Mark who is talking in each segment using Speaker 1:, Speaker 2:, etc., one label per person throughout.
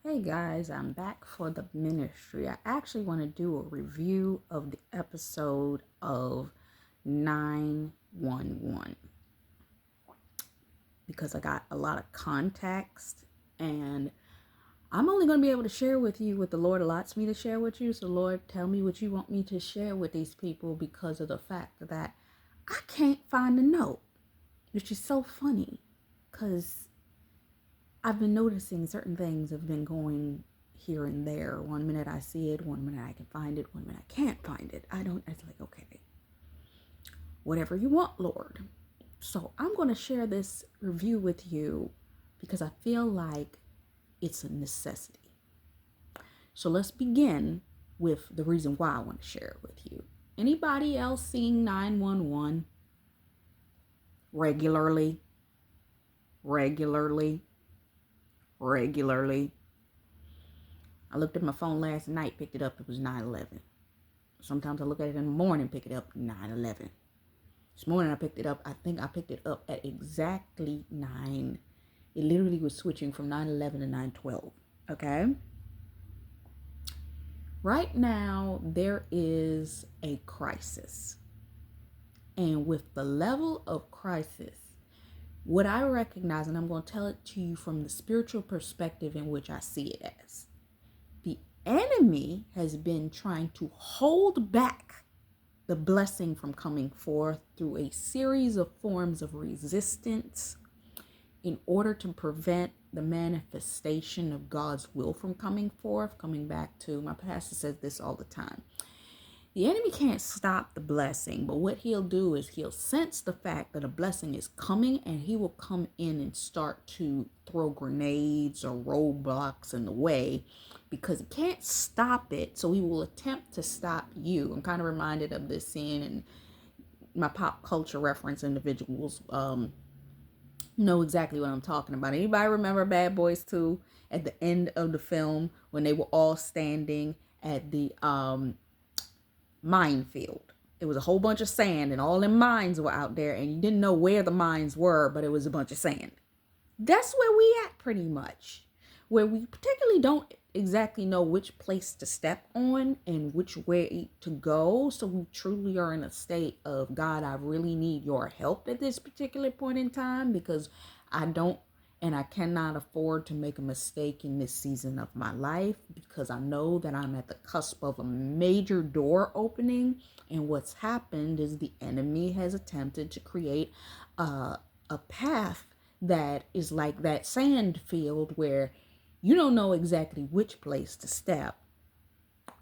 Speaker 1: Hey guys, I'm back for the ministry. I actually want to do a review of the episode of 911 because I got a lot of context and I'm only going to be able to share with you what the Lord allots me to share with you. So, Lord, tell me what you want me to share with these people because of the fact that I can't find the note, which is so funny because I've been noticing certain things have been going here and there. One minute I see it, one minute I can find it, one minute I can't find it. It's like, okay, whatever you want, Lord. So I'm going to share this review with you because I feel like it's a necessity. So let's begin with the reason why I want to share it with you. Anybody else seeing 911 regularly? I looked at my phone last night, picked it up, it was 9/11. Sometimes I look at it in the morning, pick it up, 9/11. This morning I picked it up, I think I picked it up at exactly 9. It literally was switching from 9/11 to 9/12, okay? Right now, there is a crisis. And with the level of crisis, what I recognize, and I'm going to tell it to you from the spiritual perspective in which I see it as, the enemy has been trying to hold back the blessing from coming forth through a series of forms of resistance in order to prevent the manifestation of God's will from coming forth. Coming back to, my pastor says this all the time. The enemy can't stop the blessing, but what he'll do is he'll sense the fact that a blessing is coming and he will come in and start to throw grenades or roadblocks in the way because he can't stop it. So he will attempt to stop you. I'm kind of reminded of this scene, and my pop culture reference individuals know exactly what I'm talking about. Anybody remember Bad Boys 2 at the end of the film when they were all standing at the minefield? It was a whole bunch of sand and all them mines were out there and you didn't know where the mines were, but it was a bunch of sand. That's where we at pretty much, where we particularly don't exactly know which place to step on and which way to go. So we truly are in a state of, God, I really need your help at this particular point in time because I don't and I cannot afford to make a mistake in this season of my life because I know that I'm at the cusp of a major door opening. And what's happened is the enemy has attempted to create a path that is like that sand field where you don't know exactly which place to step.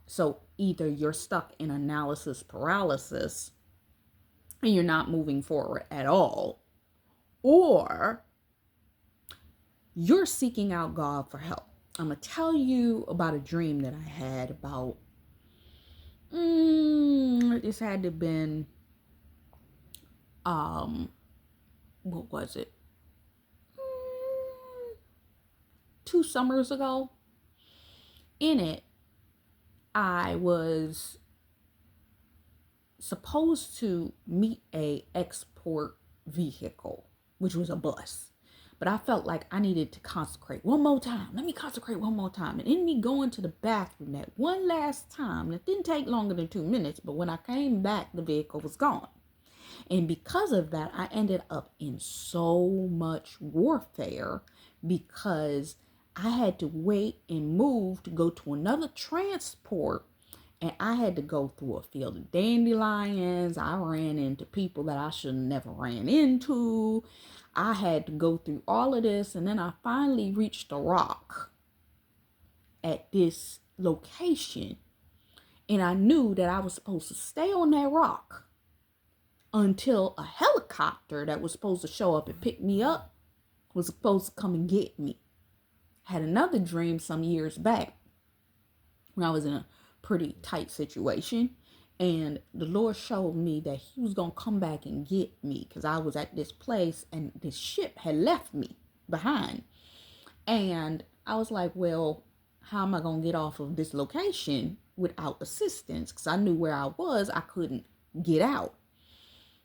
Speaker 1: So either you're stuck in analysis paralysis and you're not moving forward at all, or you're seeking out God for help. I'm going to tell you about a dream that I had about, this had to have been, what was it? 2 summers ago. In it, I was supposed to meet a export vehicle, which was a bus. But I felt like I needed to consecrate one more time. Let me consecrate one more time. And in me going to the bathroom that one last time, it didn't take longer than 2 minutes, but when I came back, the vehicle was gone. And because of that, I ended up in so much warfare because I had to wait and move to go to another transport. And I had to go through a field of dandelions. I ran into people that I should have never ran into. I had to go through all of this. And then I finally reached a rock at this location. And I knew that I was supposed to stay on that rock until a helicopter that was supposed to show up and pick me up was supposed to come and get me. I had another dream some years back when I was in a pretty tight situation, and the Lord showed me that he was going to come back and get me because I was at this place and this ship had left me behind. And I was like, well, how am I going to get off of this location without assistance? Because I knew where I was, I couldn't get out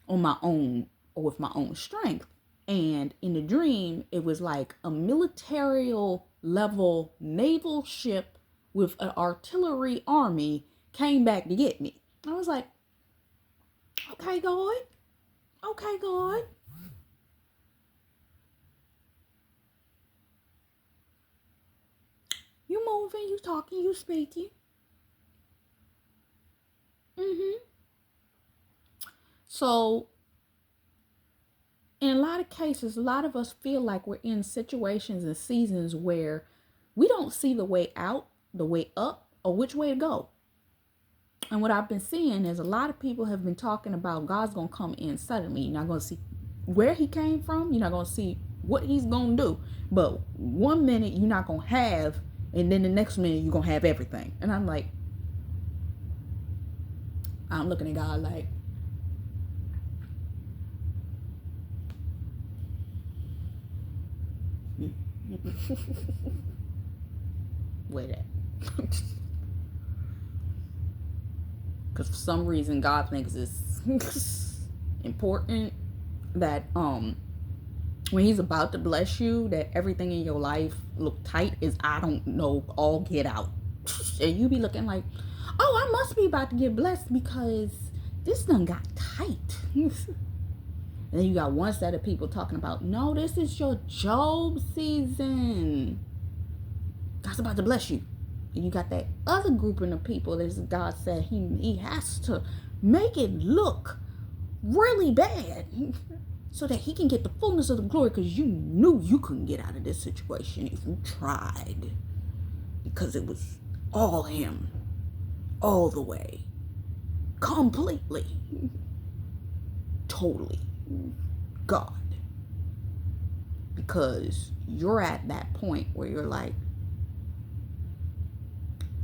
Speaker 1: on my own or with my own strength. And in the dream, it was like a military level naval ship with an artillery army came back to get me. I was like, okay, God. Okay, God. You moving, you talking, you speaking. So, in a lot of cases, a lot of us feel like we're in situations and seasons where we don't see the way out, the way up, or which way to go. And what I've been seeing is a lot of people have been talking about God's going to come in suddenly. You're not going to see where he came from. You're not going to see what he's going to do. But one minute you're not going to have, and then the next minute you're going to have everything. And I'm like, I'm looking at God like, where that? Because for some reason God thinks it's important that when he's about to bless you, that everything in your life look tight is, I don't know, all get out. And you be looking like, oh, I must be about to get blessed because this done got tight. And then you got one set of people talking about, no, this is your Job season. God's about to bless you. And you got that other grouping of people that God said he has to make it look really bad so that he can get the fullness of the glory, because you knew you couldn't get out of this situation if you tried, because it was all him, all the way, completely, totally God. Because you're at that point where you're like,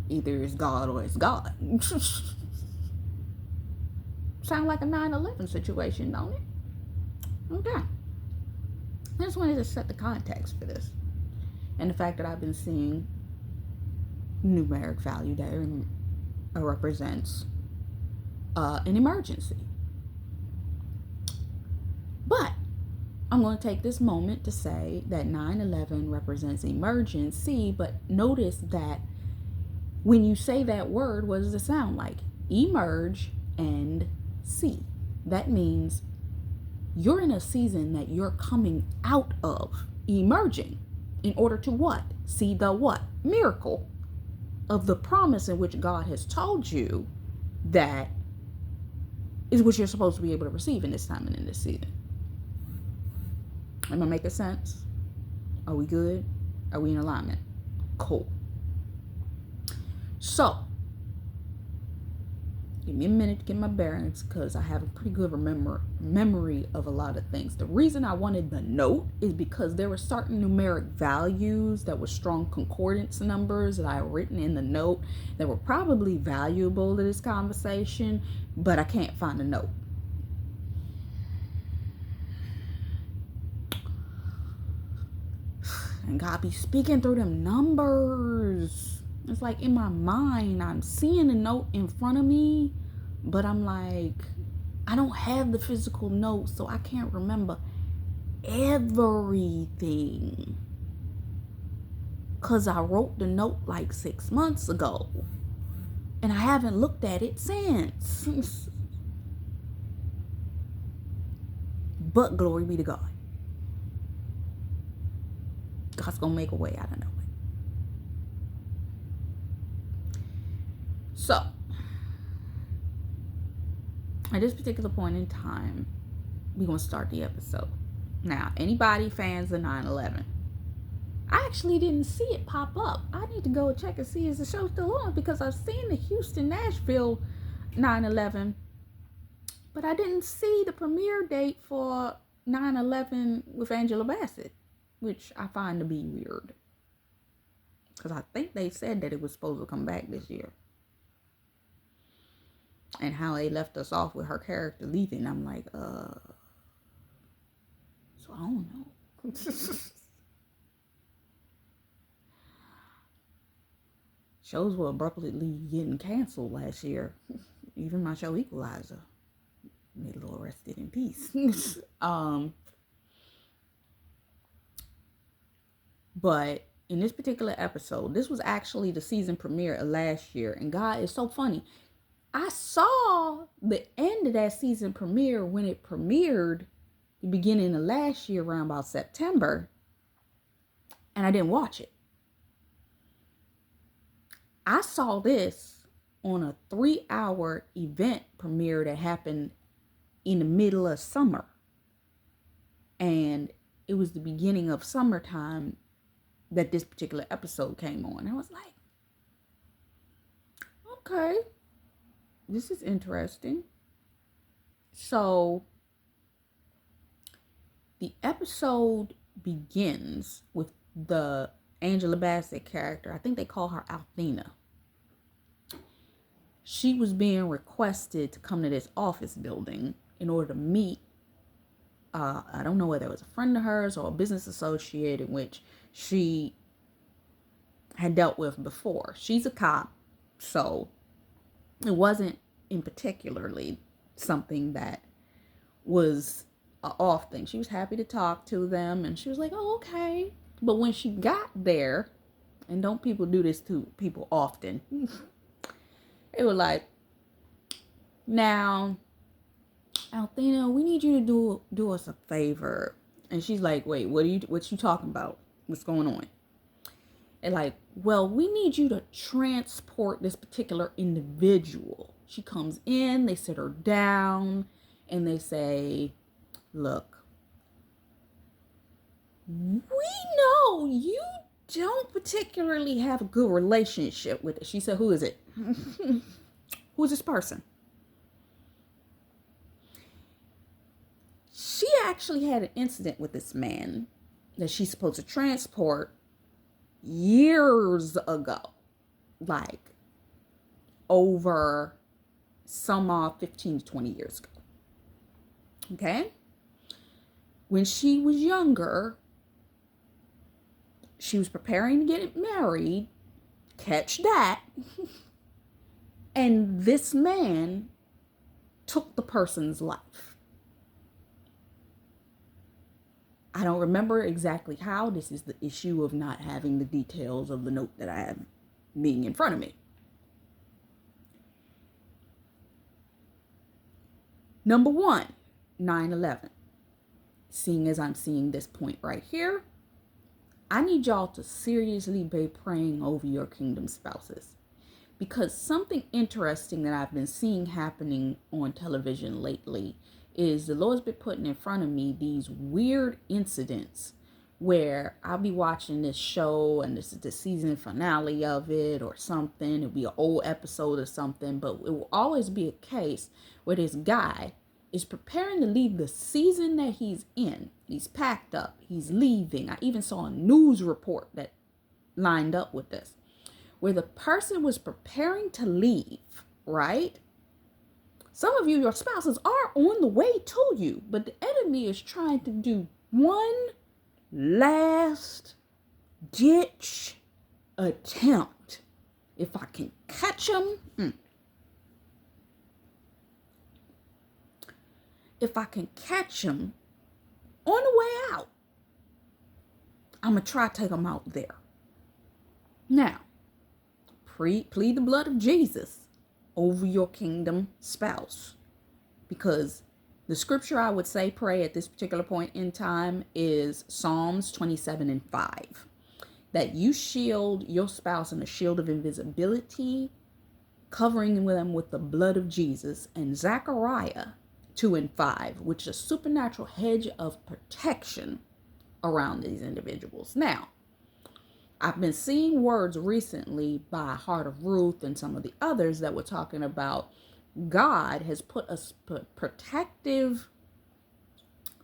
Speaker 1: either it's God or it's God. Sound like a 9/11 situation, don't it? Okay. I just wanted to set the context for this. And the fact that I've been seeing numeric value that represents an emergency. But I'm going to take this moment to say that 9/11 represents emergency, but notice that when you say that word, what does it sound like? Emerge and see. That means you're in a season that you're coming out of, emerging, in order to what? See the what? Miracle of the promise in which God has told you that is what you're supposed to be able to receive in this time and in this season. Am I making sense? Are we good? Are we in alignment? Cool. So, give me a minute to get my bearings, because I have a pretty good memory of a lot of things. The reason I wanted the note is because there were certain numeric values that were strong concordance numbers that I had written in the note that were probably valuable to this conversation, but I can't find the note. And God be speaking through them numbers. It's like in my mind, I'm seeing the note in front of me, but I'm like, I don't have the physical note, so I can't remember everything. Because I wrote the note like 6 months ago, and I haven't looked at it since. But glory be to God. God's going to make a way out of no way. So, at this particular point in time, we're going to start the episode. Now, anybody fans of 9/11? I actually didn't see it pop up. I need to go check and see is the show still on, because I've seen the Houston-Nashville 9/11, but I didn't see the premiere date for 9/11 with Angela Bassett, which I find to be weird, because I think they said that it was supposed to come back this year. And how they left us off with her character leaving, I'm like, so I don't know. Shows were abruptly getting canceled last year. Even my show Equalizer. May the Lord rest it in peace. But in this particular episode, this was actually the season premiere of last year. And God is so funny. I saw the end of that season premiere when it premiered the beginning of last year around about September. And I didn't watch it. I saw this on a 3-hour event premiere that happened in the middle of summer. And it was the beginning of summertime that this particular episode came on. I was like, okay, this is interesting. So the episode begins with the Angela Bassett character. I think they call her Althena. She was being requested to come to this office building in order to meet, I don't know whether it was a friend of hers or a business associate in which she had dealt with before. She's a cop, so it wasn't in particularly something that was an off thing. She was happy to talk to them, and she was like, oh, okay. But when she got there, and don't people do this to people often, they were like, now, Althena, we need you to do us a favor. And she's like, wait, what you talking about? What's going on? And like, well, we need you to transport this particular individual. She comes in, they sit her down, and they say, look, we know you don't particularly have a good relationship with it. She said, who is it? Who's this person? She actually had an incident with this man that she's supposed to transport years ago, like over some 15 to 20 years ago. Okay? When she was younger, she was preparing to get married, catch that, and this man took the person's life. I don't remember exactly how. This is the issue of not having the details of the note that I have being in front of me. Number 1, 9/11. Seeing as I'm seeing this point right here, I need y'all to seriously be praying over your kingdom spouses. Because something interesting that I've been seeing happening on television lately is the Lord's been putting in front of me these weird incidents where I'll be watching this show and this is the season finale of it or something. It'll be an old episode or something, but it will always be a case where this guy is preparing to leave the season that he's in. He's packed up. He's leaving. I even saw a news report that lined up with this, where the person was preparing to leave, right? Some of you, your spouses are on the way to you, but the enemy is trying to do one last ditch attempt. If I can catch him, if I can catch him on the way out, I'm going to try to take him out there. Now, plead the blood of Jesus over your kingdom spouse, because the scripture I would say pray at this particular point in time is Psalms 27:5, that you shield your spouse in a shield of invisibility, covering them with the blood of Jesus, and Zechariah 2:5, which is a supernatural hedge of protection around these individuals. Now, I've been seeing words recently by Heart of Ruth and some of the others that were talking about God has put a protective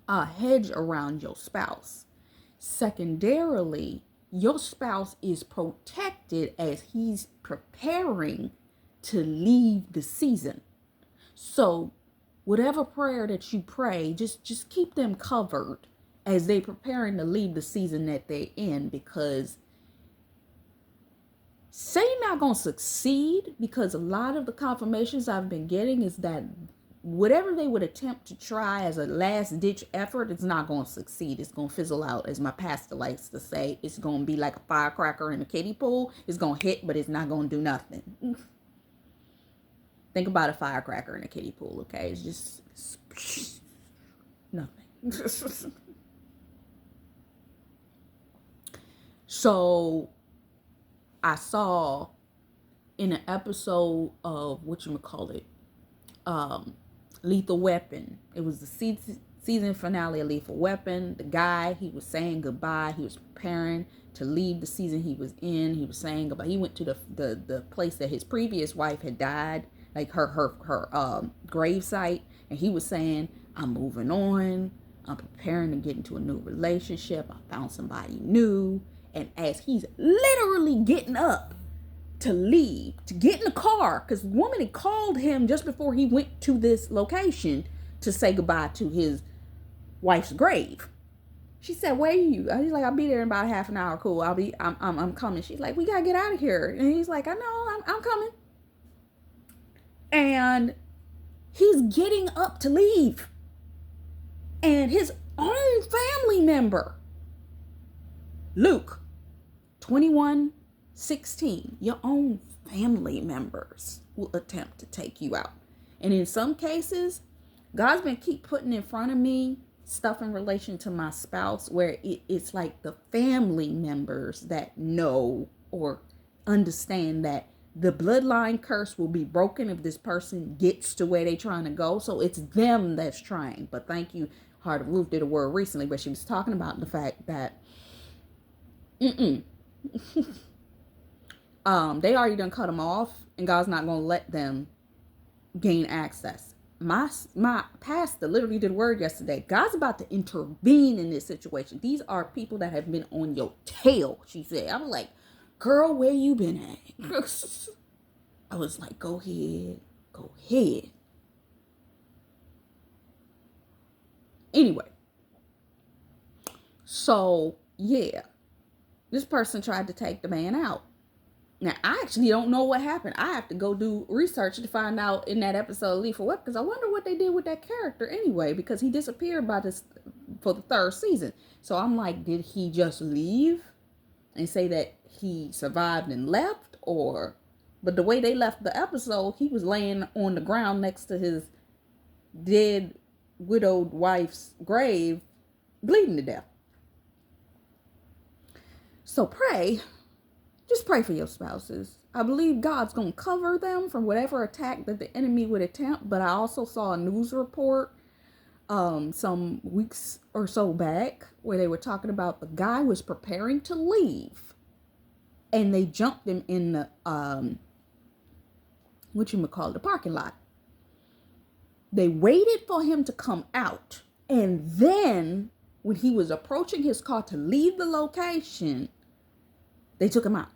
Speaker 1: hedge around your spouse. Secondarily, your spouse is protected as he's preparing to leave the season. So whatever prayer that you pray, just keep them covered as they're preparing to leave the season that they're in, because Satan not going to succeed, because a lot of the confirmations I've been getting is that whatever they would attempt to try as a last ditch effort, it's not going to succeed. It's going to fizzle out. As my pastor likes to say, it's going to be like a firecracker in a kiddie pool. It's going to hit, but it's not going to do nothing. Think about a firecracker in a kiddie pool, okay? It's just nothing. So I saw in an episode of Lethal Weapon. It was the season finale of Lethal Weapon. The guy, he was saying goodbye. He was preparing to leave the season he was in. He was saying goodbye. He went to the place that his previous wife had died, like her grave site, and he was saying, I'm moving on. I'm preparing to get into a new relationship. I found somebody new. And as he's literally getting up to leave, to get in the car, because the woman had called him just before he went to this location to say goodbye to his wife's grave. She said, where are you? He's like, I'll be there in about half an hour. Cool. I'm coming. She's like, we got to get out of here. And he's like, I know, I'm coming. And he's getting up to leave. And his own family member, Luke, 21:16, your own family members will attempt to take you out. And in some cases, God's been keep putting in front of me stuff in relation to my spouse where it's like the family members that know or understand that the bloodline curse will be broken if this person gets to where they're trying to go. So it's them that's trying. But thank you, Heart of Ruth did a word recently where she was talking about the fact that they already done cut them off, and God's not going to let them gain access. My pastor literally did a word yesterday. God's about to intervene in this situation. These are people that have been on your tail, she said. I was like, girl, where you been at? I was like, go ahead. Anyway, so yeah, this person tried to take the man out. Now, I actually don't know what happened. I have to go do research to find out in that episode of Lethal Weapon, because I wonder what they did with that character anyway, because he disappeared for the third season. So I'm like, did he just leave and say that he survived and left? But the way they left the episode, he was laying on the ground next to his dead widowed wife's grave, bleeding to death. So just pray for your spouses. I believe God's going to cover them from whatever attack that the enemy would attempt. But I also saw a news report some weeks or so back where they were talking about the guy was preparing to leave. And they jumped him in the, the parking lot. They waited for him to come out. And then when he was approaching his car to leave the location, they took him out.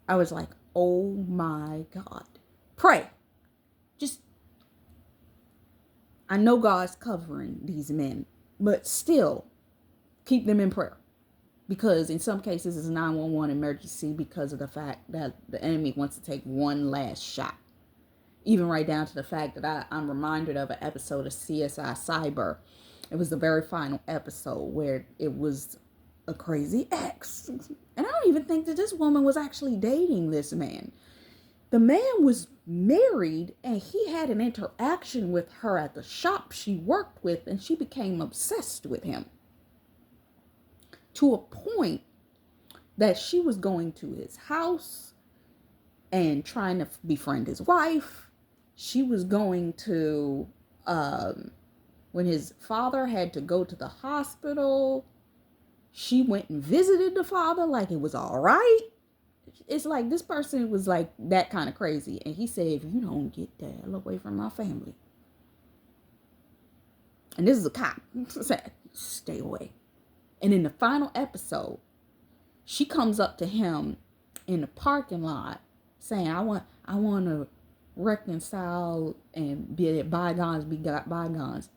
Speaker 1: I was like, oh my God. Pray. I know God's covering these men, but still keep them in prayer. Because in some cases it's a 911 emergency because of the fact that the enemy wants to take one last shot. Even right down to the fact that I'm reminded of an episode of CSI Cyber. It was the very final episode where it was a crazy ex. And I don't even think that this woman was actually dating this man. The man was married and he had an interaction with her at the shop she worked with, and she became obsessed with him. To a point that she was going to his house and trying to befriend his wife. She was going to, when his father had to go to the hospital, she went and visited the father like it was all right. It's like this person was like that kind of crazy. And he said, if you don't get the hell away from my family. And this is a cop. Said, stay away. And in the final episode, she comes up to him in the parking lot saying, I want to reconcile and be bygones be bygones.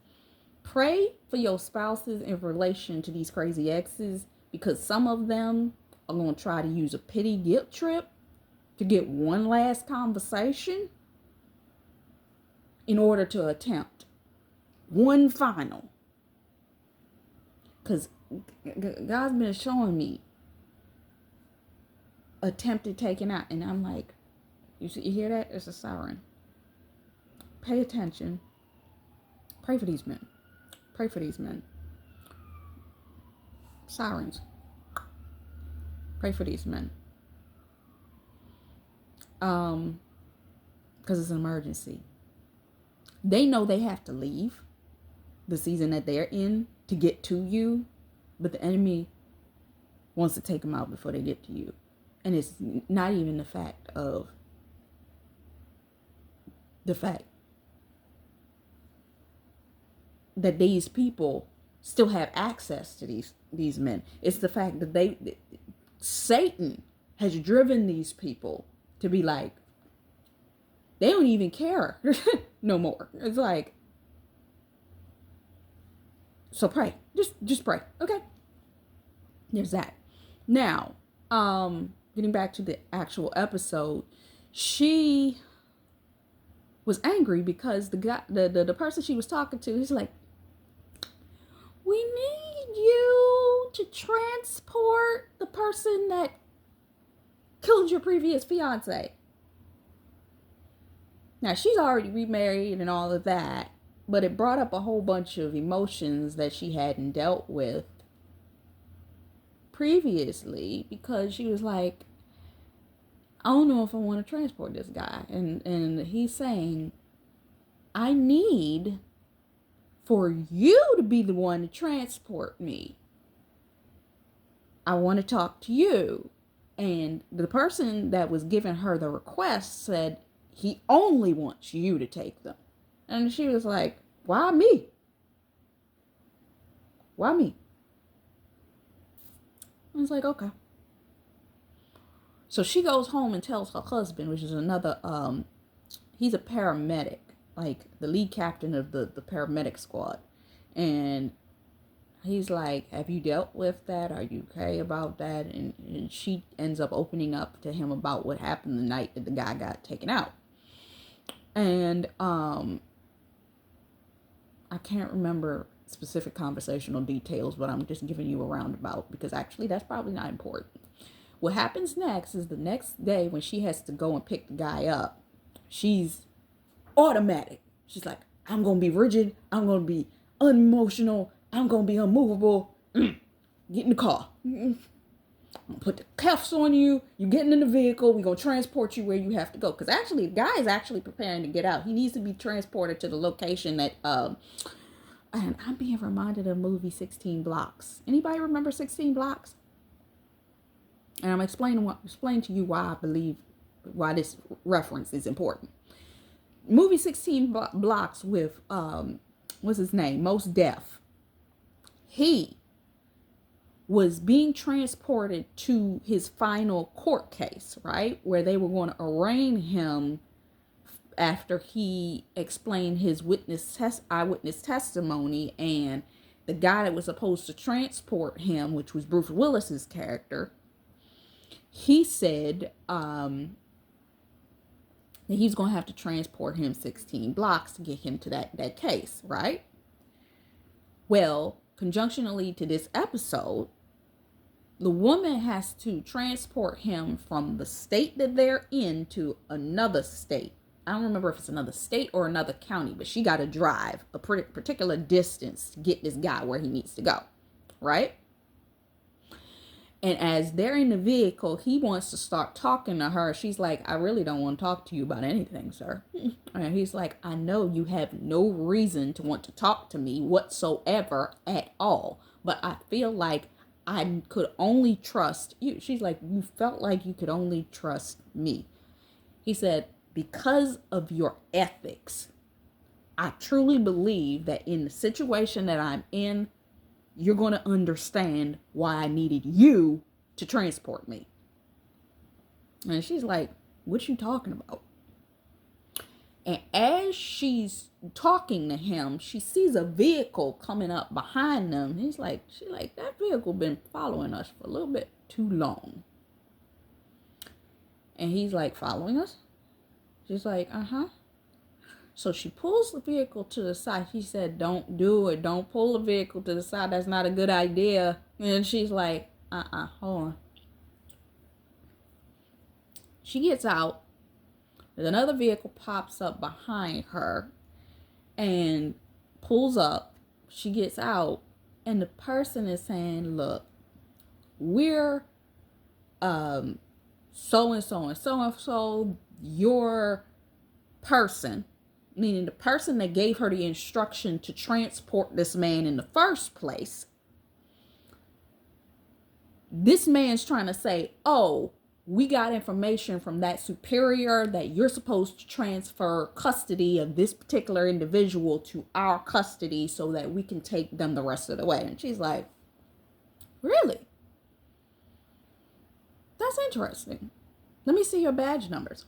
Speaker 1: Pray for your spouses in relation to these crazy exes, because some of them are going to try to use a pity guilt trip to get one last conversation. in order to attempt one final. Because God's been showing me attempted taking out. And I'm like, you hear that? It's a siren. Pay attention. Pray for these men. Pray for these men. Sirens. Pray for these men. Because it's an emergency. They know they have to leave the season that they're in to get to you, but the enemy wants to take them out before they get to you. And it's not even the fact that these people still have access to these men. It's the fact that Satan has driven these people to be like, they don't even care no more. It's like, so pray. Just pray. Okay. There's that. Now, getting back to the actual episode, she was angry because the guy, the person she was talking to, he's like, we need you to transport the person that killed your previous fiance. Now, she's already remarried and all of that, but it brought up a whole bunch of emotions that she hadn't dealt with previously, because she was like, I don't know if I want to transport this guy. And he's saying, I need for you to be the one to transport me. I want to talk to you. And the person that was giving her the request said, he only wants you to take them. And she was like, why me? Why me? I was like, okay. So she goes home and tells her husband, which is another, he's a paramedic, like the lead captain of the paramedic squad. And he's like, have you dealt with that? Are you okay about that? And she ends up opening up to him about what happened the night that the guy got taken out. And I can't remember specific conversational details, but I'm just giving you a roundabout, because actually that's probably not important. What happens next is the next day when she has to go and pick the guy up, she's automatic. She's like, I'm going to be rigid. I'm going to be unemotional. I'm going to be unmovable. Get in the car. I'm going to put the cuffs on you. You're getting in the vehicle. We're going to transport you where you have to go. Because actually, the guy is actually preparing to get out. He needs to be transported to the location that, and I'm being reminded of the movie 16 Blocks. Anybody remember 16 Blocks? And I'm explaining to you why I believe, why this reference is important. Movie 16 Blocks with, what's his name? Mos Def. He was being transported to his final court case, right? Where they were going to arraign him after he explained his eyewitness testimony. And the guy that was supposed to transport him, which was Bruce Willis's character, he said that he's going to have to transport him 16 blocks to get him to that case, right? Well, conjunctionally to this episode, the woman has to transport him from the state that they're in to another state. I don't remember if it's another state or another county, but she got to drive a particular distance to get this guy where he needs to go, right? And as they're in the vehicle, he wants to start talking to her. She's like, I really don't want to talk to you about anything, sir. And he's like, I know you have no reason to want to talk to me whatsoever at all. But I feel like I could only trust you. She's like, you felt like you could only trust me. He said, because of your ethics, I truly believe that in the situation that I'm in, you're going to understand why I needed you to transport me. And she's like, what you talking about? And as she's talking to him, she sees a vehicle coming up behind them. She's like, that vehicle been following us for a little bit too long. And he's like, following us? She's like, uh-huh. So she pulls the vehicle to the side. She said, don't do it. Don't pull the vehicle to the side. That's not a good idea. And she's like, hold on. She gets out. Another vehicle pops up behind her and pulls up. She gets out. And the person is saying, look, we're so and so and so and so, your person, meaning the person that gave her the instruction to transport this man in the first place. This man's trying to say, oh, we got information from that superior that you're supposed to transfer custody of this particular individual to our custody so that we can take them the rest of the way. And she's like, really? That's interesting. Let me see your badge numbers.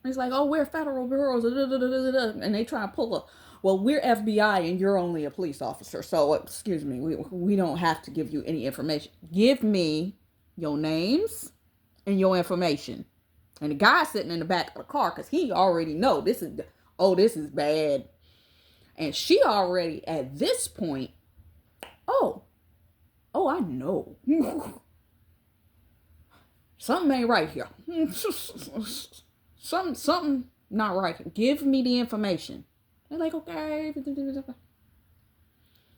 Speaker 1: It's like, oh, we're federal bureaus, and they try to pull up. Well, we're FBI and you're only a police officer. So, excuse me, we don't have to give you any information. Give me your names and your information. And the guy sitting in the back of the car, because he already know this is bad. And she already, at this point, oh, I know. Something ain't right here. Something not right. Give me the information. They're like, okay.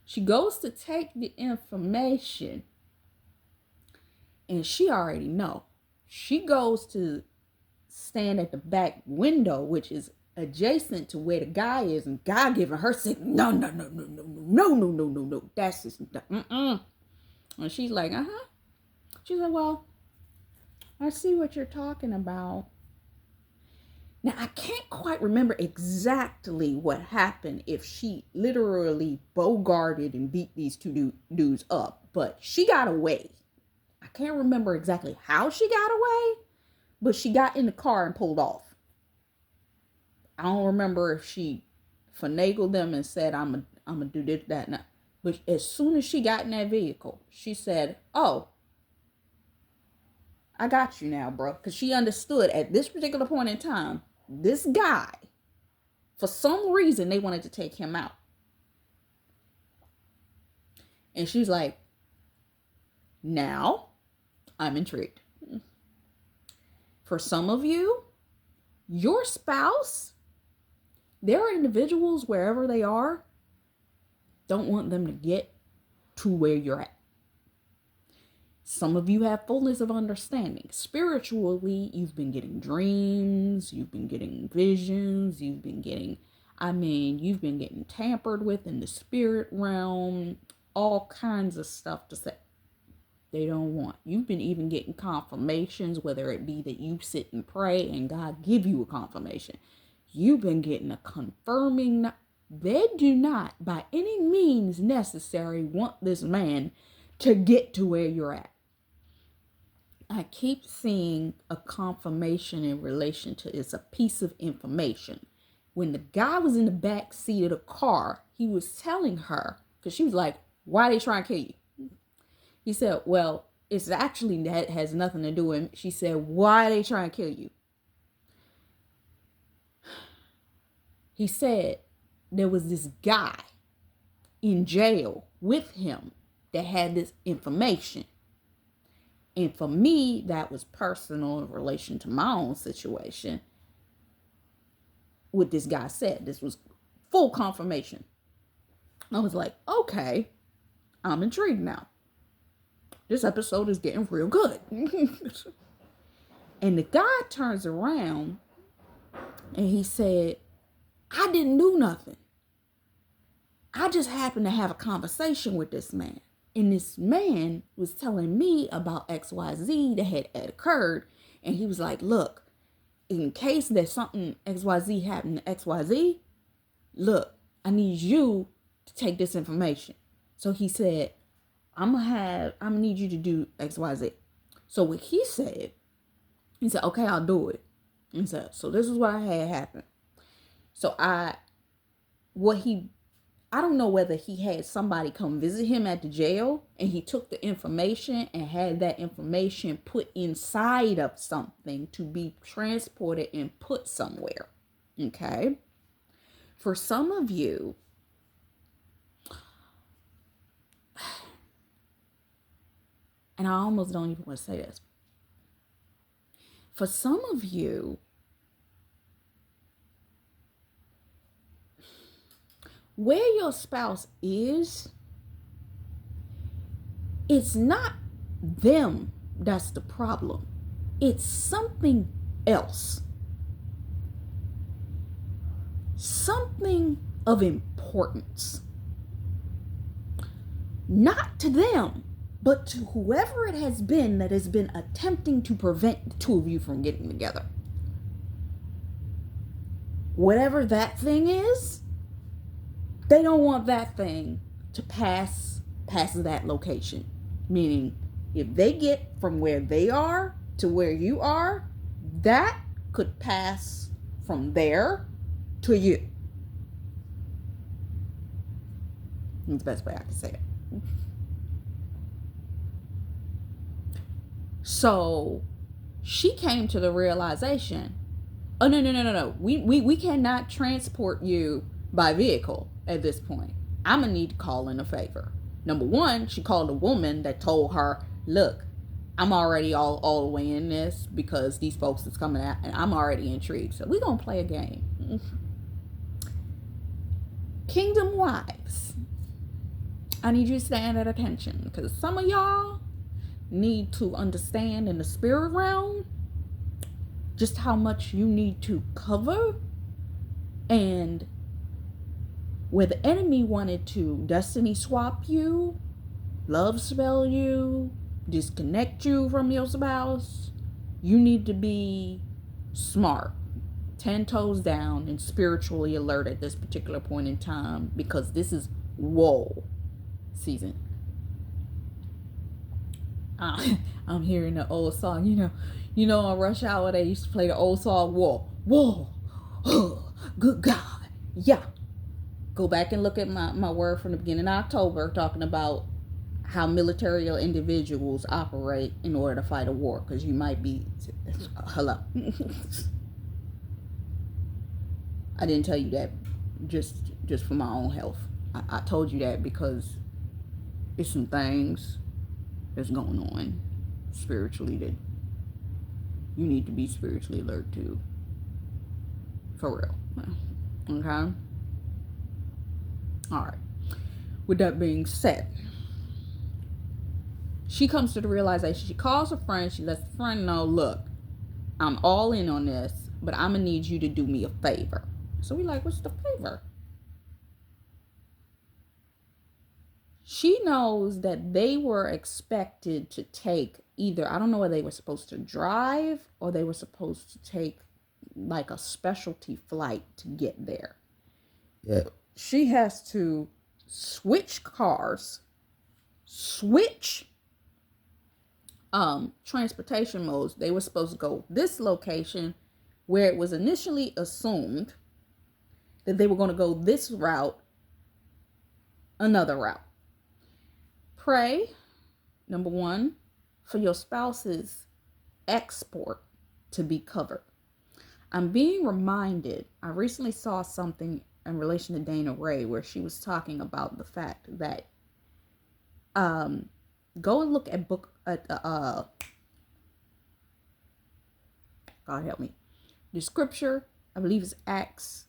Speaker 1: She goes to take the information, and she already know. She goes to stand at the back window, which is adjacent to where the guy is, and guy giving her sick. No. That's just And she's like, She's like, well, I see what you're talking about. Now, I can't quite remember exactly what happened if she literally bogarted and beat these two dudes up, but she got away. I can't remember exactly how she got away, but she got in the car and pulled off. I don't remember if she finagled them and said, I'm gonna do this, that, and that. But as soon as she got in that vehicle, she said, oh, I got you now, bro. Because she understood at this particular point in time, this guy, for some reason, they wanted to take him out. And she's like, now I'm intrigued. For some of you, your spouse, there are individuals wherever they are, don't want them to get to where you're at. Some of you have fullness of understanding. Spiritually, you've been getting dreams, you've been getting visions, you've been getting tampered with in the spirit realm, all kinds of stuff to say they don't want. You've been even getting confirmations, whether it be that you sit and pray and God give you a confirmation. You've been getting a confirming. They do not, by any means necessary, want this man to get to where you're at. I keep seeing a confirmation in relation to it's a piece of information. When the guy was in the back seat of the car, he was telling her, because she was like, why are they trying to kill you? He said, well, it's actually that has nothing to do with. She said, why are they trying to kill you? He said there was this guy in jail with him that had this information. And for me, that was personal in relation to my own situation. What this guy said, this was full confirmation. I was like, okay, I'm intrigued now. This episode is getting real good. And the guy turns around and he said, I didn't do nothing. I just happened to have a conversation with this man. And this man was telling me about XYZ that had occurred. And he was like, look, in case there's something XYZ happened to XYZ, look, I need you to take this information. So he said, I'm gonna need you to do XYZ. So what he said, okay, I'll do it. And said, so this is what I had happen. So I don't know whether he had somebody come visit him at the jail and he took the information and had that information put inside of something to be transported and put somewhere. Okay. For some of you, and I almost don't even want to say this. For some of you, where your spouse is, it's not them that's the problem. It's something else. Something of importance. Not to them, but to whoever it has been that has been attempting to prevent the two of you from getting together. Whatever that thing is, they don't want that thing to pass that location. Meaning, if they get from where they are to where you are, that could pass from there to you. That's the best way I can say it. So she came to the realization, oh, no. We cannot transport you by vehicle at this point. I'm going to need to call in a favor. Number one, she called a woman that told her, look, I'm already all the way in this because these folks is coming out and I'm already intrigued. So we're going to play a game. Kingdom wives, I need you to stand at attention because some of y'all need to understand in the spirit realm just how much you need to cover, and where the enemy wanted to destiny swap you, love spell you, disconnect you from your spouse, you need to be smart, 10 toes down, and spiritually alert at this particular point in time, because this is whoa season. I'm hearing the old song, on Rush Hour they used to play the old song, whoa, oh, good God. Yeah, go back and look at my word from the beginning of October, talking about how military individuals operate in order to fight a war, because you might be, hello. I didn't tell you that just for my own health. I told you that because it's some things that's going on spiritually that you need to be spiritually alert to. For real. Okay? Alright. With that being said, she comes to the realization, she calls her friend, she lets the friend know, look, I'm all in on this, but I'm going to need you to do me a favor. So we like, what's the favor? She knows that they were expected to take either, I don't know whether they were supposed to drive or they were supposed to take like a specialty flight to get there. Yeah. She has to switch cars, switch transportation modes. They were supposed to go this location where it was initially assumed that they were going to go this route, another route. Pray, number one, for your spouse's export to be covered. I'm being reminded, I recently saw something in relation to Dana Ray where she was talking about the fact that go and look at God help me. The scripture, I believe it's Acts.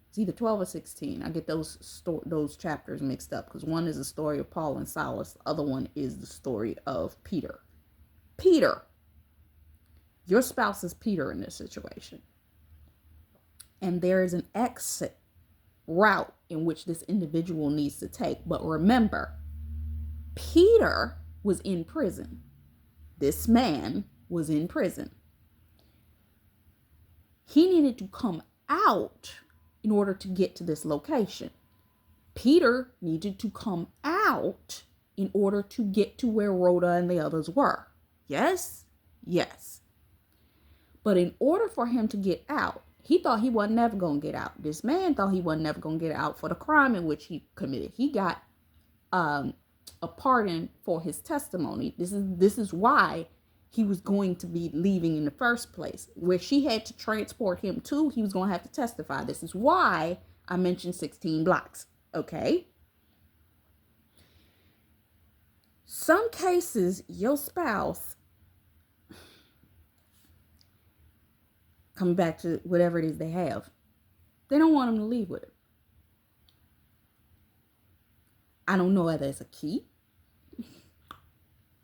Speaker 1: It's either 12 or 16. I get those chapters mixed up because one is the story of Paul and Silas. The other one is the story of Peter. Peter. Your spouse is Peter in this situation. And there is an exit route in which this individual needs to take. But remember, Peter was in prison. This man was in prison. He needed to come out in order to get to this location. Peter needed to come out in order to get to where Rhoda and the others were. Yes? Yes. But in order for him to get out, he thought he wasn't never going to get out. This man thought he wasn't never going to get out for the crime in which he committed. He got a pardon for his testimony. This is why he was going to be leaving in the first place. Where she had to transport him to, he was going to have to testify. This is why I mentioned 16 blocks. Okay? Some cases, your spouse, coming back to whatever it is they have, they don't want them to leave with it. I don't know whether it's a key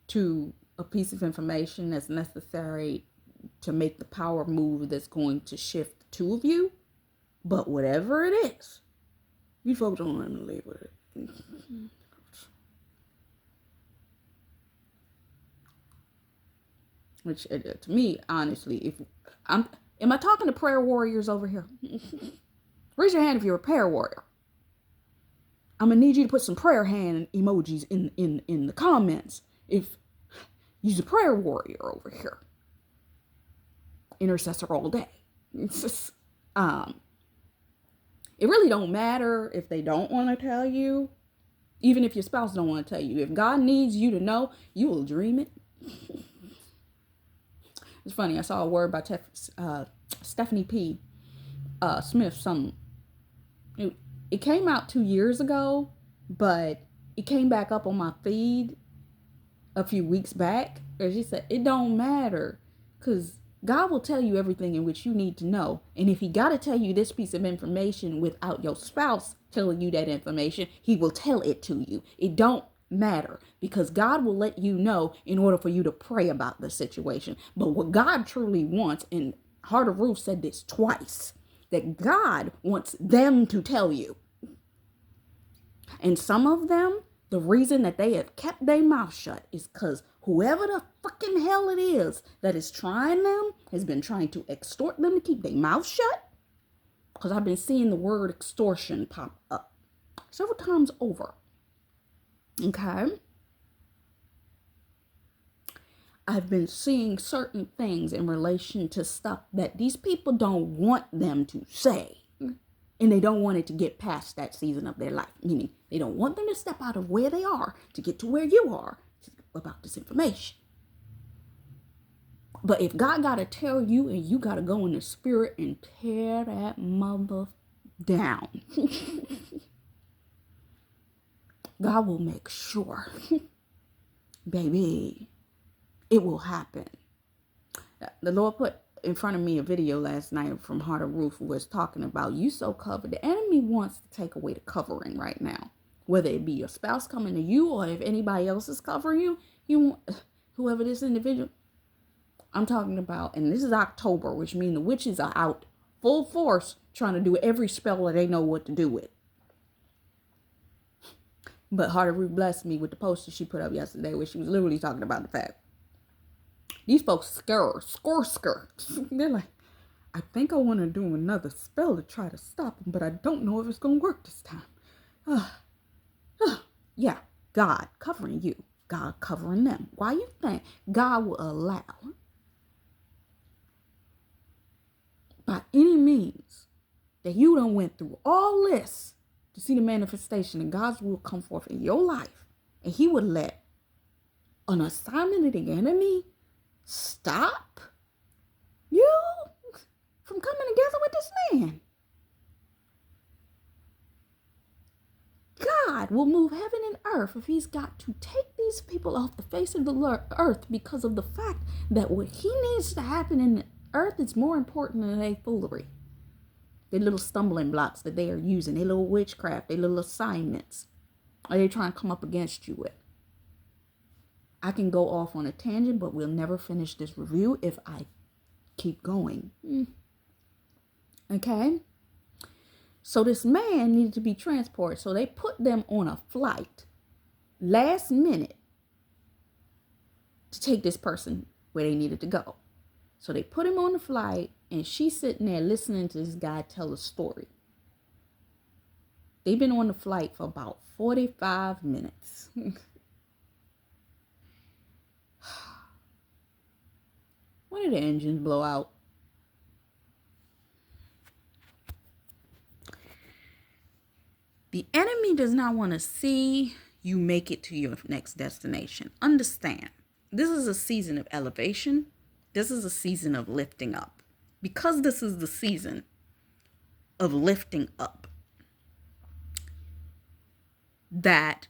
Speaker 1: to a piece of information that's necessary to make the power move that's going to shift the two of you. But whatever it is, you folks don't want them to leave with it. Which, to me, honestly, if am I talking to prayer warriors over here? Raise your hand if you're a prayer warrior. I'm gonna need you to put some prayer hand emojis in the comments if you're a prayer warrior over here. Intercessor all day. It's just, it really don't matter if they don't want to tell you, even if your spouse don't want to tell you. If God needs you to know, you will dream it. It's funny. I saw a word by Stephanie P. Smith. It came out 2 years ago, but it came back up on my feed a few weeks back. And she said, it don't matter, because God will tell you everything in which you need to know. And if he got to tell you this piece of information without your spouse telling you that information, he will tell it to you. It don't matter, because God will let you know in order for you to pray about the situation. But what God truly wants, and Heart of Ruth said this twice, that God wants them to tell you. And some of them, the reason that they have kept their mouth shut is because whoever the fucking hell it is that is trying them has been trying to extort them to keep their mouth shut. Because I've been seeing the word extortion pop up several times over. Okay? I've been seeing certain things in relation to stuff that these people don't want them to say. And they don't want it to get past that season of their life. Meaning, they don't want them to step out of where they are to get to where you are about this information. But if God got to tell you, and you got to go in the spirit and tear that mother down, God will make sure, baby, it will happen. The Lord put in front of me a video last night from Heart of Ruth, who was talking about you so covered. The enemy wants to take away the covering right now. Whether it be your spouse coming to you or if anybody else is covering you, whoever this individual, I'm talking about, and this is October, which means the witches are out full force trying to do every spell that they know what to do with. But Heart of Ruth blessed me with the poster she put up yesterday, where she was literally talking about the fact these folks scare. They're like, I think I want to do another spell to try to stop them, but I don't know if it's going to work this time. Yeah, God covering you. God covering them. Why you think God will allow, by any means, that you done went through all this to see the manifestation and God's will come forth in your life, and he would let an assignment of the enemy stop you from coming together with this man? God will move heaven and earth if he's got to take these people off the face of the earth, because of the fact that what he needs to happen in the earth is more important than their foolery, their little stumbling blocks that they are using, their little witchcraft, their little assignments, are they trying to come up against you with. I can go off on a tangent, but we'll never finish this review if I keep going. Okay? So this man needed to be transported. So they put them on a flight last minute to take this person where they needed to go. So they put him on the flight, and she's sitting there listening to this guy tell a story. They've been on the flight for about 45 minutes. When did the engines blow out? The enemy does not want to see you make it to your next destination. Understand, this is a season of elevation. This is a season of lifting up. Because this is the season of lifting up, that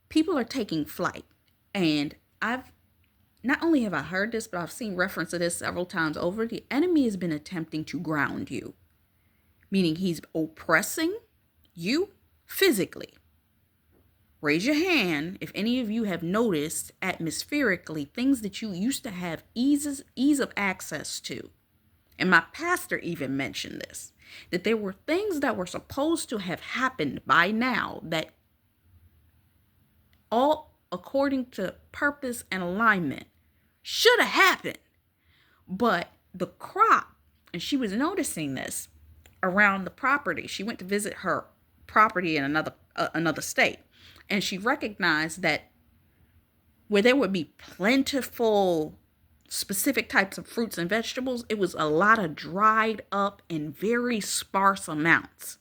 Speaker 1: people are taking flight. And not only have I heard this, but I've seen reference to this several times over. The enemy has been attempting to ground you, meaning he's oppressing you physically. Raise your hand if any of you have noticed atmospherically things that you used to have ease of access to. And my pastor even mentioned this, that there were things that were supposed to have happened by now that all according to purpose and alignment should have happened. But the crop, and she was noticing this around the property. She went to visit her property in another state, and she recognized that where there would be plentiful specific types of fruits and vegetables, it was a lot of dried up and very sparse amounts,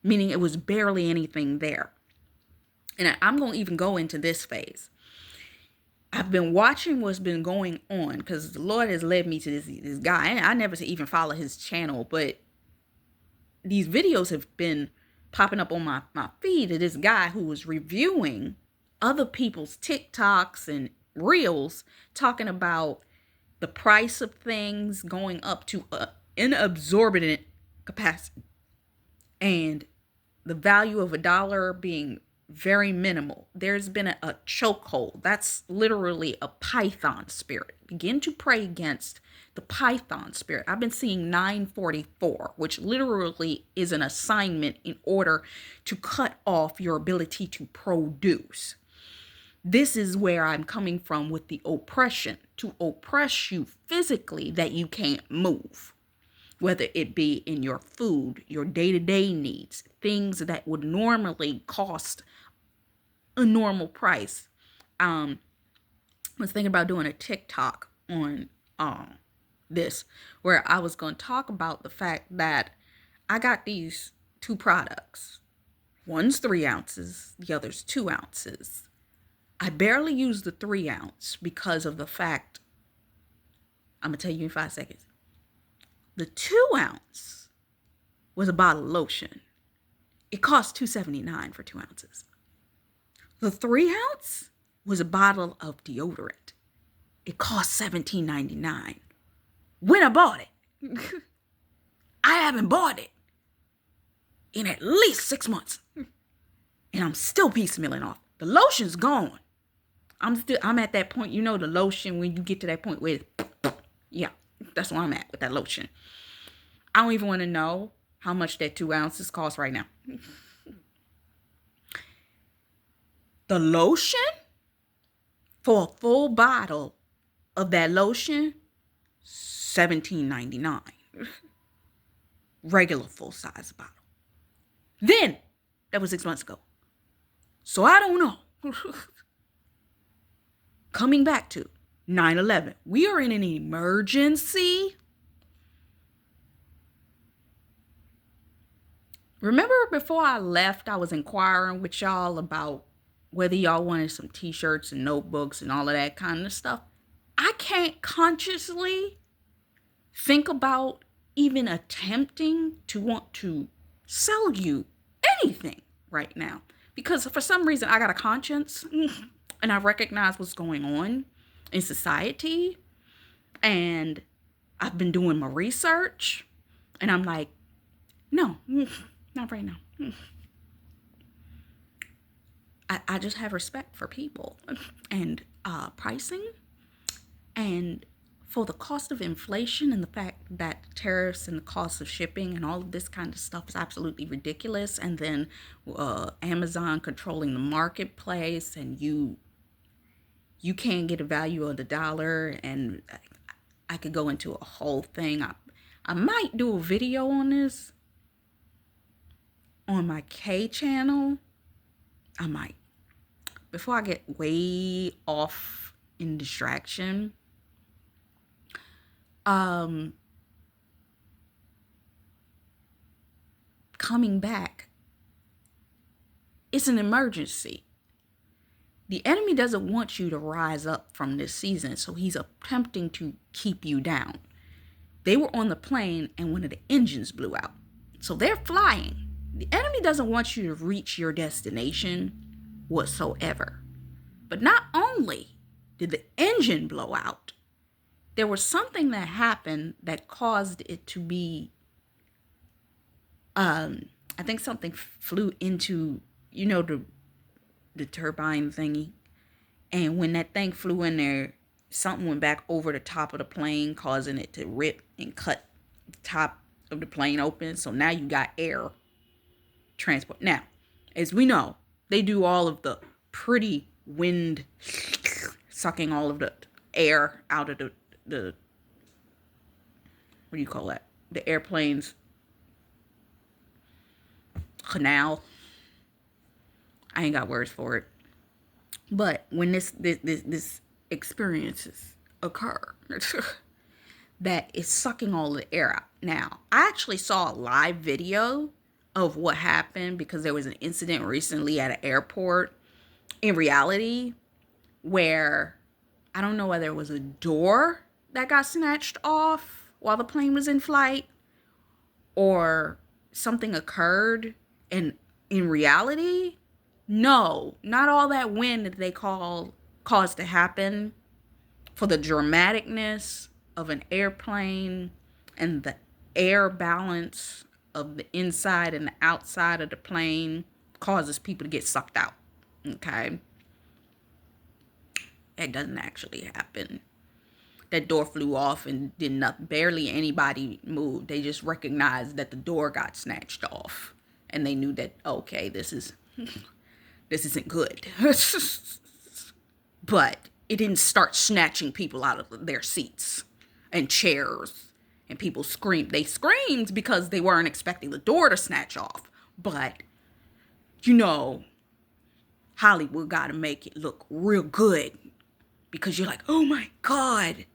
Speaker 1: meaning it was barely anything there. And I'm going to even go into this phase. I've been watching what's been going on because the Lord has led me to this guy. And I never even follow his channel, but these videos have been popping up on my feed of this guy who was reviewing other people's TikToks and Reels, talking about the price of things going up to an exorbitant capacity and the value of $1 being very minimal. There's been a chokehold. That's literally a python spirit. Begin to pray against the python spirit. I've been seeing 944, which literally is an assignment in order to cut off your ability to produce. This is where I'm coming from with the oppression, to oppress you physically that you can't move, whether it be in your food, your day-to-day needs, things that would normally cost a normal price. I was thinking about doing a TikTok on this, where I was going to talk about the fact that I got these two products. One's 3 ounces, the other's 2 ounces. I barely use the 3 ounce because of the fact, I'm going to tell you in 5 seconds. The 2 ounce was a bottle of lotion. It cost $2.79 for 2 ounces. The 3 ounce was a bottle of deodorant. It cost $17.99. When I bought it, I haven't bought it in at least 6 months. And I'm still piecemealing off. The lotion's gone. I'm at that point, the lotion, when you get to that point where, yeah, that's where I'm at with that lotion. I don't even want to know how much that 2 ounces cost right now. The lotion, for a full bottle of that lotion, $17.99. Regular full size bottle. Then, that was 6 months ago. So I don't know. Coming back to 9/11. We are in an emergency. Remember before I left, I was inquiring with y'all about whether y'all wanted some t-shirts and notebooks and all of that kind of stuff. I can't consciously think about even attempting to want to sell you anything right now. Because for some reason, I got a conscience and I recognize what's going on in society. And I've been doing my research and I'm like, no, not right now. I just have respect for people and pricing, and for the cost of inflation and the fact that tariffs and the cost of shipping and all of this kind of stuff is absolutely ridiculous. And then Amazon controlling the marketplace, and you can't get a value of the dollar. And I could go into a whole thing. I might do a video on this on my K channel. I might. Before I get way off in distraction, coming back, it's an emergency. The enemy doesn't want you to rise up from this season, so he's attempting to keep you down. They were on the plane and one of the engines blew out. So they're flying. The enemy doesn't want you to reach your destination whatsoever. But not only did the engine blow out, there was something that happened that caused it to be, I think something flew into, the turbine thingy. And when that thing flew in there, something went back over the top of the plane, causing it to rip and cut the top of the plane open. So now you got air transport. Now, as we know, they do all of the pretty wind sucking all of the air out of the what do you call that? The airplane's canal. I ain't got words for it. But when this experiences occur, that is sucking all the air out. Now, I actually saw a live video of what happened because there was an incident recently at an airport in reality where I don't know whether it was a door that got snatched off while the plane was in flight or something occurred, and in reality, no, not all that wind that they caused to happen for the dramaticness of an airplane and the air balance of the inside and the outside of the plane causes people to get sucked out. Okay? It doesn't actually happen. That door flew off and did nothing. Barely anybody moved. They just recognized that the door got snatched off. And they knew that, okay, this isn't good. But it didn't start snatching people out of their seats and chairs. And people screamed. They screamed because they weren't expecting the door to snatch off. But, Hollywood got to make it look real good. Because you're like, oh my God.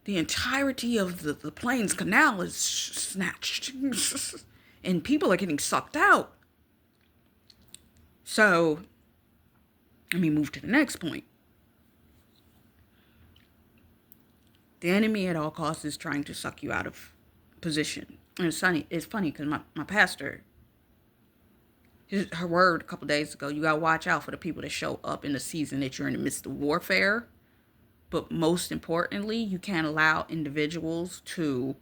Speaker 1: The entirety of the plane's canal is snatched. And people are getting sucked out. So, let me move to the next point. The enemy at all costs is trying to suck you out of position. And it's funny because my pastor, her word a couple days ago, you got to watch out for the people that show up in the season that you're in the midst of warfare. But most importantly, you can't allow individuals to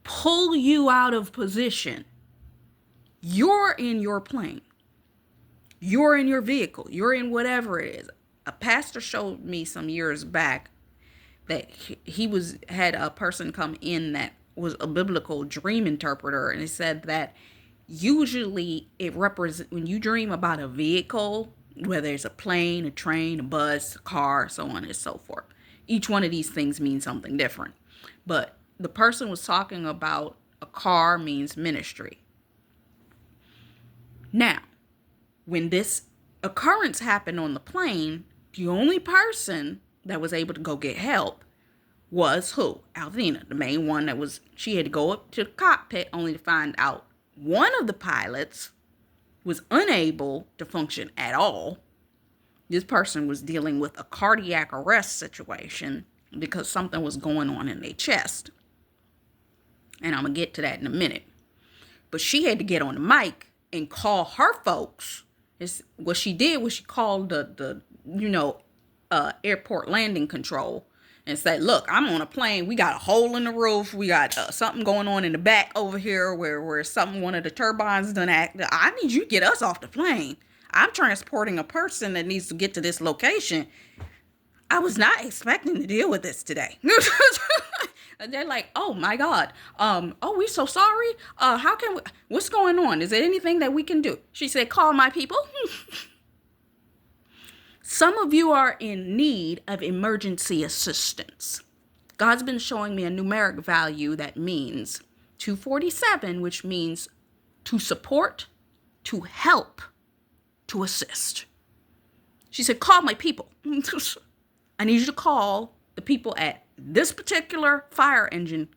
Speaker 1: pull you out of position. You're in your plane. You're in your vehicle. You're in whatever it is. A pastor showed me some years back that he had a person come in that was a biblical dream interpreter, and it said that usually it represents, when you dream about a vehicle, whether it's a plane, a train, a bus, a car, so on and so forth. Each one of these things means something different. But the person was talking about a car means ministry. Now, when this occurrence happened on the plane, the only person that was able to go get help was who? Alvina, the main one she had to go up to the cockpit only to find out one of the pilots was unable to function at all. This person was dealing with a cardiac arrest situation because something was going on in their chest. And I'm going to get to that in a minute. But she had to get on the mic and call her folks. What she did was she called the airport landing control and said, look, I'm on a plane. We got a hole in the roof. We got something going on in the back over here where one of the turbines done act. I need you to get us off the plane. I'm transporting a person that needs to get to this location. I was not expecting to deal with this today. And they're like, oh my God. We're so sorry. What's going on? Is there anything that we can do? She said, call my people. Some of you are in need of emergency assistance. God's been showing me a numeric value that means 247, which means to support, to help, to assist. She said, call my people. I need you to call the people at this particular fire engine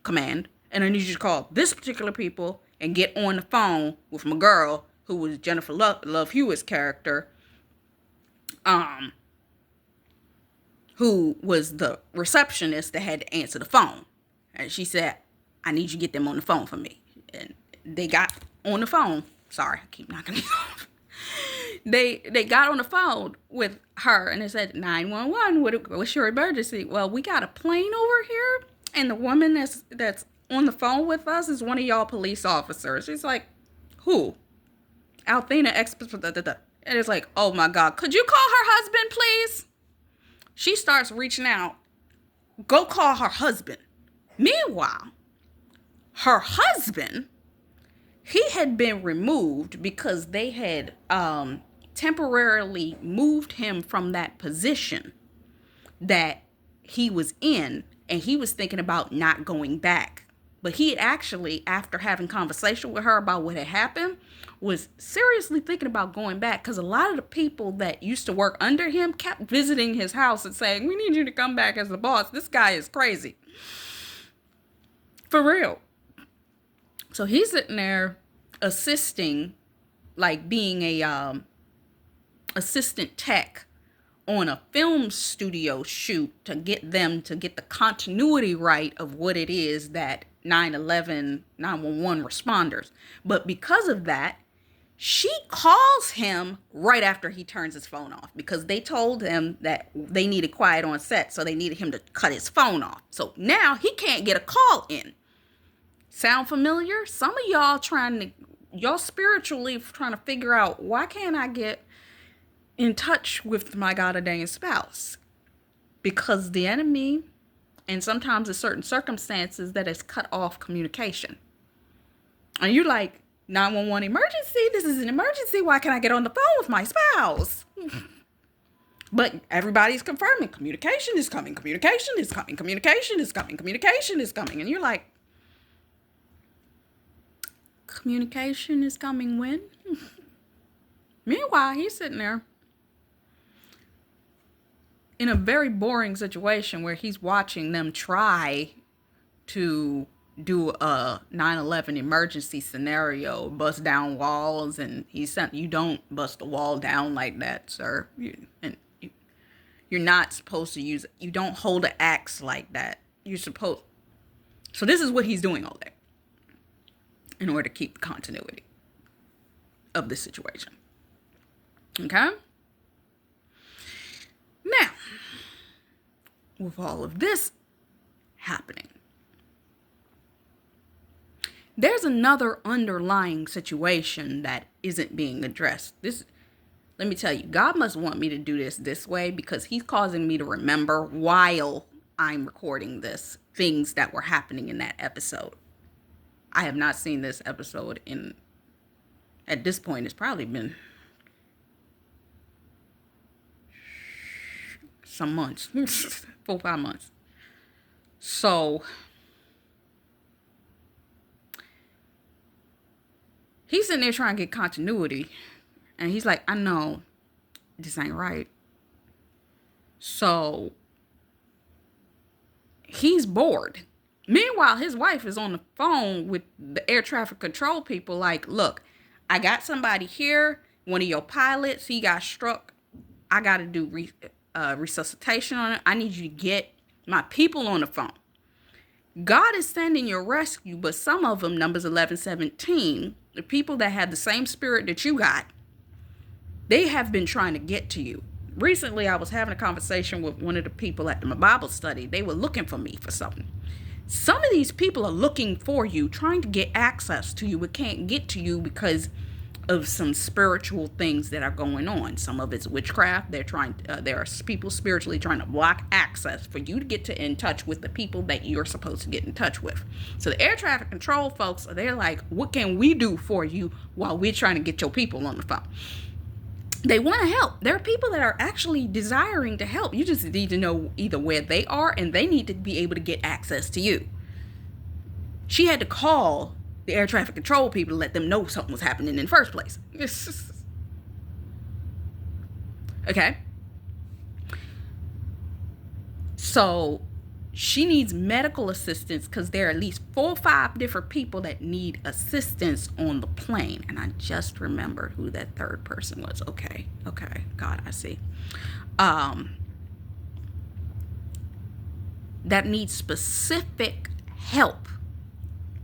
Speaker 1: command, and I need you to call this particular people and get on the phone with my girl, who was Jennifer Love Hewitt's character, who was the receptionist that had to answer the phone. And she said, I need you to get them on the phone for me. And they got on the phone. Sorry, I keep knocking it off. They got on the phone with her and they said, 911, what's your emergency? Well, we got a plane over here, and the woman that's on the phone with us is one of y'all police officers. She's like, who? Althena and it's like, oh my God, could you call her husband, please? She starts reaching out. Go call her husband. Meanwhile, her husband, he had been removed because they had temporarily moved him from that position that he was in, and he was thinking about not going back. But he had actually, after having conversation with her about what had happened, was seriously thinking about going back, because a lot of the people that used to work under him kept visiting his house and saying, we need you to come back as the boss. This guy is crazy. For real. So he's sitting there assisting, like being a assistant tech on a film studio shoot to get the continuity right of what it is that 911 responders. But because of that, she calls him right after he turns his phone off, because they told him that they needed quiet on set, so they needed him to cut his phone off. So now he can't get a call in. Sound familiar? Some of y'all spiritually trying to figure out, why can't I get in touch with my God-ordained spouse? Because the enemy, and sometimes in certain circumstances, that has cut off communication. And you're like, 911 emergency? This is an emergency. Why can't I get on the phone with my spouse? But everybody's confirming communication is coming. Communication is coming. Communication is coming. Communication is coming. And you're like, communication is coming when? Meanwhile, he's sitting there in a very boring situation where he's watching them try to do a 9/11 emergency scenario, bust down walls, and he said, you don't bust a wall down like that, sir. You're not supposed to use it. You don't hold an axe like that. You're supposed. So this is what he's doing all day in order to keep the continuity of the situation. Okay? Now, with all of this happening, there's another underlying situation that isn't being addressed. Let me tell you, God must want me to do this way, because he's causing me to remember while I'm recording this things that were happening in that episode. I have not seen this episode at this point, it's probably been some months, 4 or 5 months. So he's in there trying to get continuity, and he's like, I know this ain't right. So he's bored. Meanwhile, his wife is on the phone with the air traffic control people like, look, I got somebody here, one of your pilots, he got struck. I got to do resuscitation on it. I need you to get my people on the phone. God is sending your rescue, but some of them, Numbers 11:17, the people that have the same spirit that you got, they have been trying to get to you. Recently, I was having a conversation with one of the people at my Bible study. They were looking for me for something. Some of these people are looking for you, trying to get access to you, but can't get to you because of some spiritual things that are going on. Some of it's witchcraft. There are people spiritually trying to block access for you to get in touch with the people that you're supposed to get in touch with. So the air traffic control folks, they're like, what can we do for you while we're trying to get your people on the phone? They want to help. There are people that are actually desiring to help. You just need to know either where they are, and they need to be able to get access to you. She had to call the air traffic control people to let them know something was happening in the first place. Okay. So She needs medical assistance because there are at least 4 or 5 different people that need assistance on the plane. And I just remembered who that third person was. Okay. God, I see. That needs specific help.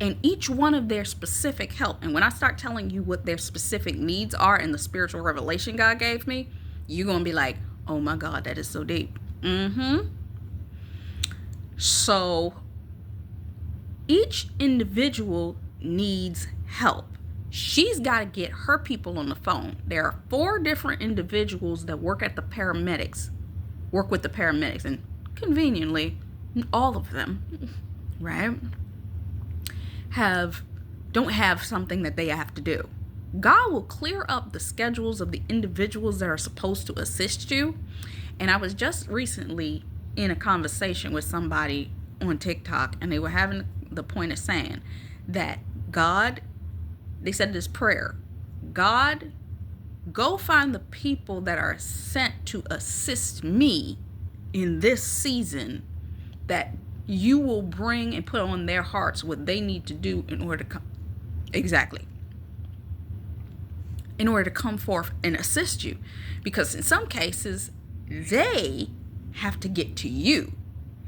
Speaker 1: And each one of their specific help. And when I start telling you what their specific needs are in the spiritual revelation God gave me, you're going to be like, oh my God, that is so deep. So each individual needs help. She's got to get her people on the phone. There are 4 different individuals that work with the paramedics, and conveniently, all of them, right, don't have something that they have to do. God will clear up the schedules of the individuals that are supposed to assist you. And I was just recently in a conversation with somebody on TikTok, and they were having the point of saying that they said this prayer: God, go find the people that are sent to assist me in this season, that you will bring and put on their hearts what they need to do in order to come forth and assist you. Because in some cases, they have to get to you.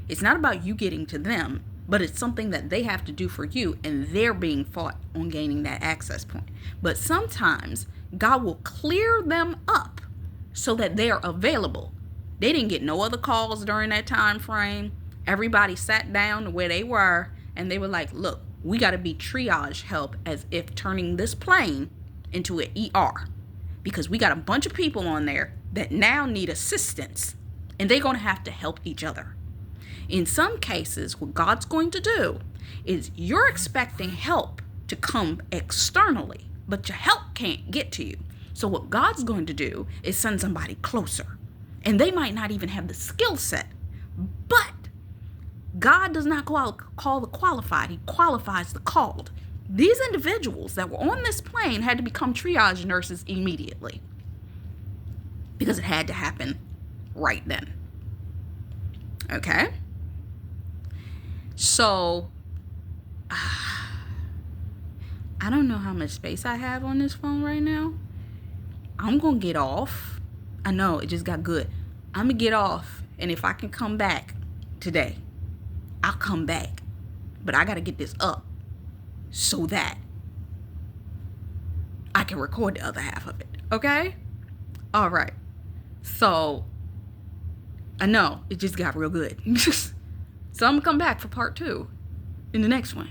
Speaker 1: It's not about you getting to them, but it's something that they have to do for you, and they're being fought on gaining that access point. But sometimes God will clear them up so that they are available. They didn't get no other calls during that time frame. Everybody sat down to where they were, and they were like, look, we got to be triage help, as if turning this plane into an ER, because we got a bunch of people on there that now need assistance, and they're going to have to help each other. In some cases, what God's going to do is you're expecting help to come externally, but your help can't get to you. So what God's going to do is send somebody closer, and they might not even have the skill set, but God does not call the qualified. He qualifies the called. These individuals that were on this plane had to become triage nurses immediately, because it had to happen right then. Okay? So, I don't know how much space I have on this phone right now. I'm going to get off. I know, it just got good. I'm going to get off, and if I can come back today, I'll come back. But I got to get this up so that I can record the other half of it. Okay? All right. So, I know it just got real good. So I'm going to come back for part 2 in the next one.